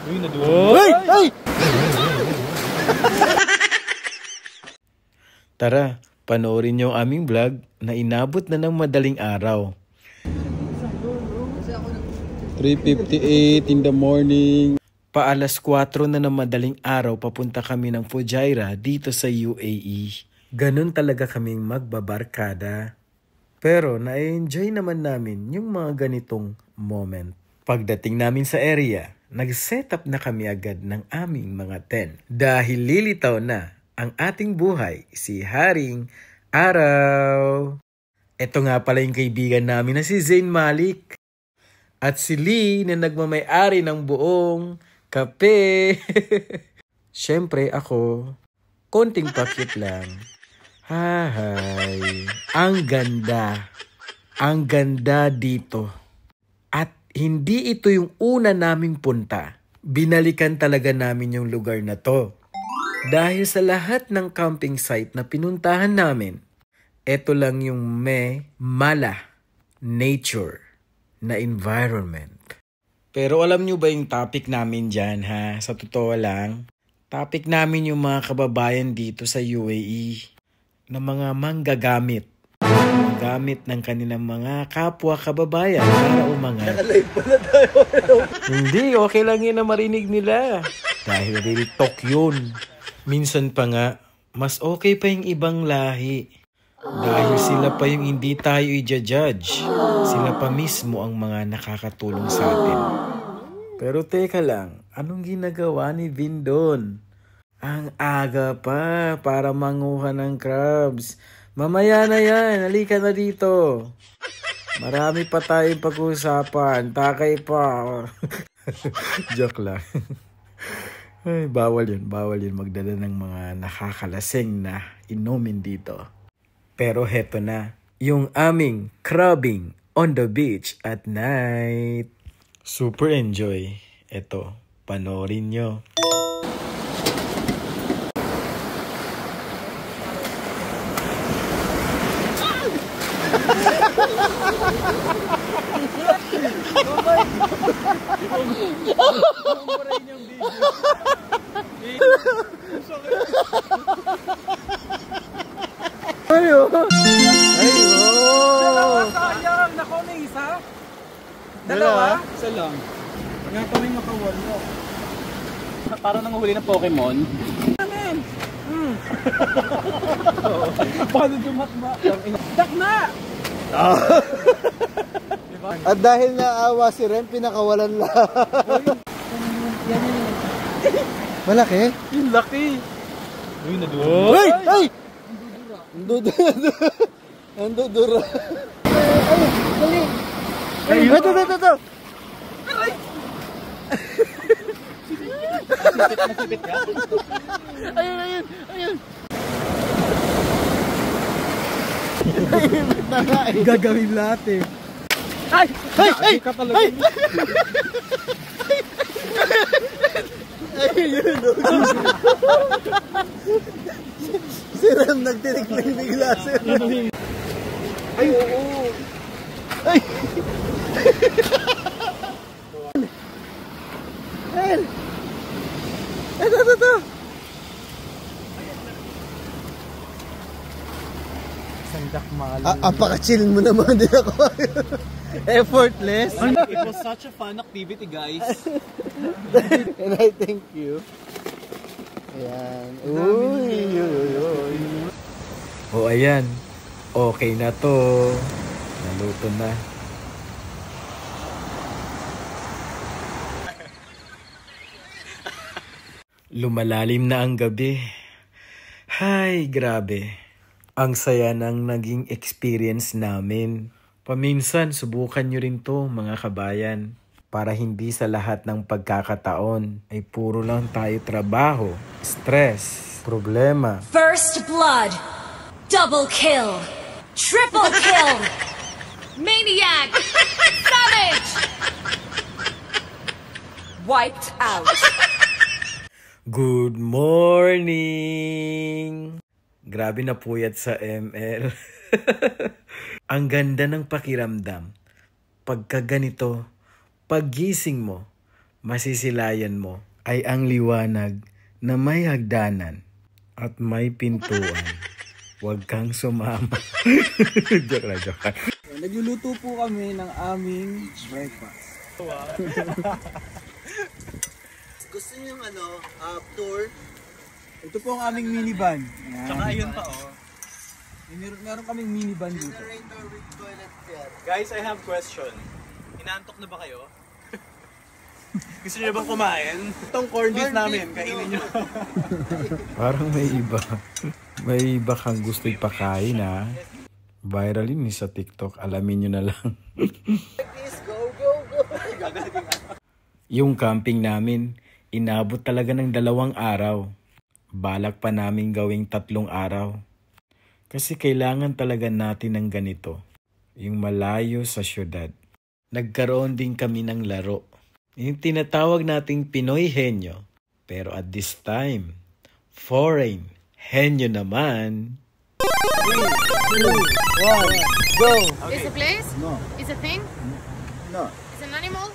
Uy, naduwa. Ay! Ay! Tara, panoorin niyo ang aming vlog na inabot na ng madaling araw. 3:58 in the morning. Paalas 4 na ng madaling araw papunta kami ng Fujairah dito sa UAE. Ganun talaga kaming magbabarkada. Pero na-enjoy naman namin yung mga ganitong moment. Pagdating namin sa area, nag-setup na kami agad ng aming mga tent. Dahil lilitaw na ang ating buhay, si Haring Araw. Ito nga pala yung kaibigan namin na si Zayn Malik. At si Lee na nagmamay-ari ng buong kape. Siyempre ako, konting pakit lang. Hi. Ang ganda. Ang ganda dito. At hindi ito yung una naming punta. Binalikan talaga namin yung lugar na to. Dahil sa lahat ng camping site na pinuntahan namin, ito lang yung may mala nature na environment. Pero alam nyo ba yung topic namin dyan ha? Sa totoo lang, topic namin yung mga kababayan dito sa UAE na mga manggagamit. Gamit ng kanilang mga kapwa kababayan para umangat. Nakalive pala tayo. Hindi, okay lang yun na marinig nila. Dahil real talk yun. Minsan pa nga, mas okay pa yung ibang lahi. Dahil sila pa yung hindi tayo i-judge. Sila pa mismo ang mga nakakatulong sa atin. Pero teka lang, anong ginagawa ni Vin doon? Ang aga pa para manguha ng crabs. Mamaya na yan, halika na dito. Marami pa tayong pag-uusapan, takay pa. Joke lang. Ay, bawal yun magdala ng mga nakakalasing na inumin dito. Pero heto na, yung aming crabbing on the beach at night. Super enjoy. Eto, panoorin nyo. Ayo. Sayang, nako na isa. Dalawa? Isa lang. Nga kaming makawalo. Para nang huli ng Pokemon. Amen. Paano dumakma? Dakma! At dahil naawa si Rem, pinakawalan lang. Malaki? Yung laki. Uy, naduwa. Ay! Ay! Nandudura. Ay! Dali! Ay! Ito! Nasipit ka? Ayun! Gagawin lahat eh. Ay! Ay! Ayun! Si Ram nagtinikling bigla sir. Ay, oo. Ay! Ay! Ito! Sandak malam. Apaka-chill mo naman din ako. Effortless. It was such a fun activity, guys. And I thank you. Ayan. Uy. O ayan. Okay na to. Naluto na. Lumalalim na ang gabi. Hay, grabe. Ang saya ng naging experience namin. Paminsan, subukan nyo rin to mga kabayan. Para hindi sa lahat ng pagkakataon ay puro lang tayo trabaho, stress, problema. First blood, double kill, triple kill, maniac, savage, wiped out. Good morning! Grabe na puyat sa ML. Ang ganda ng pakiramdam. Pagka ganito, paggising mo, masisilayan mo ay ang liwanag na may hagdanan at may pintuan. Huwag kang sumama. Joke lang, joke lang. Nagluluto po kami ng aming breakfast. Gusto niyo yung tour? Ito po ang aming minivan. Ayan. Tsaka yun pa Meron kaming minivan dito. Generator with toilet chair. Guys, I have question. Inaantok na ba kayo? Gusto niyo bang kumain? Itong corned beef namin, kainin niyo. Parang may iba. May iba kang gusto ipakain ha. Viral yun sa TikTok. Alamin nyo na lang. Please, go, go, go. Yung camping namin, inabot talaga ng 2 araw. Balak pa namin gawing 3 araw. Kasi kailangan talaga natin ng ganito. Yung malayo sa syudad. Nagkaroon din kami ng laro. Yung tinatawag nating Pinoy henyo. Pero at this time, foreign henyo naman. 3, 2, 1, go. It's a place? No. It's a thing? No. It's an animal?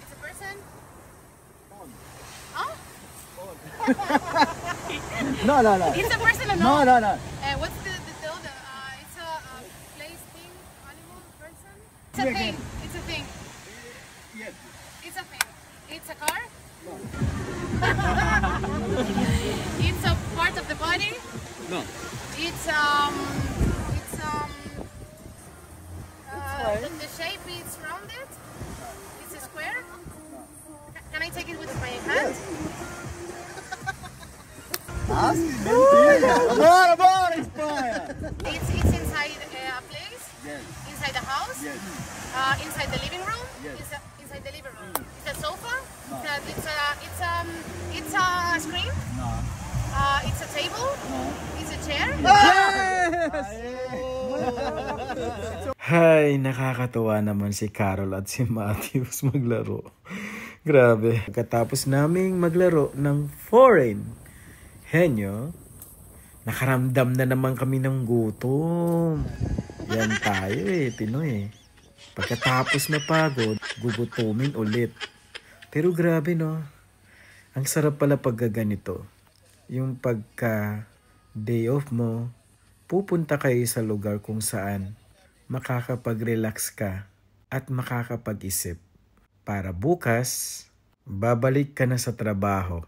It's a person? Oh? No. It's a person or No. no? What's the it's a place, thing, animal, person? It's a thing. It's a thing. Yes. It's a thing. It's a car? No. It's a part of the body? No. It's the shape is rounded? It's a square? Can I take it with my hand? It's inside a place? Yes. Inside the house? Yes. Inside the living room? Yes. Inside the living room. It's a sofa? No. It's a screen? No. It's a table? No. It's a chair? Hay, nakakatuwa naman si Carol at si Matthews maglaro. Grabe. Pagkatapos naming maglaro ng foreign henyo, nakaramdam na naman kami ng gutom. Yan tayo Pinoy. Pagkatapos mapagod, gugutumin ulit. Pero grabe no, ang sarap pala paggaganito. Yung pagka day off mo, pupunta kayo sa lugar kung saan makakapag-relax ka at makakapag-isip. Para bukas, babalik ka na sa trabaho.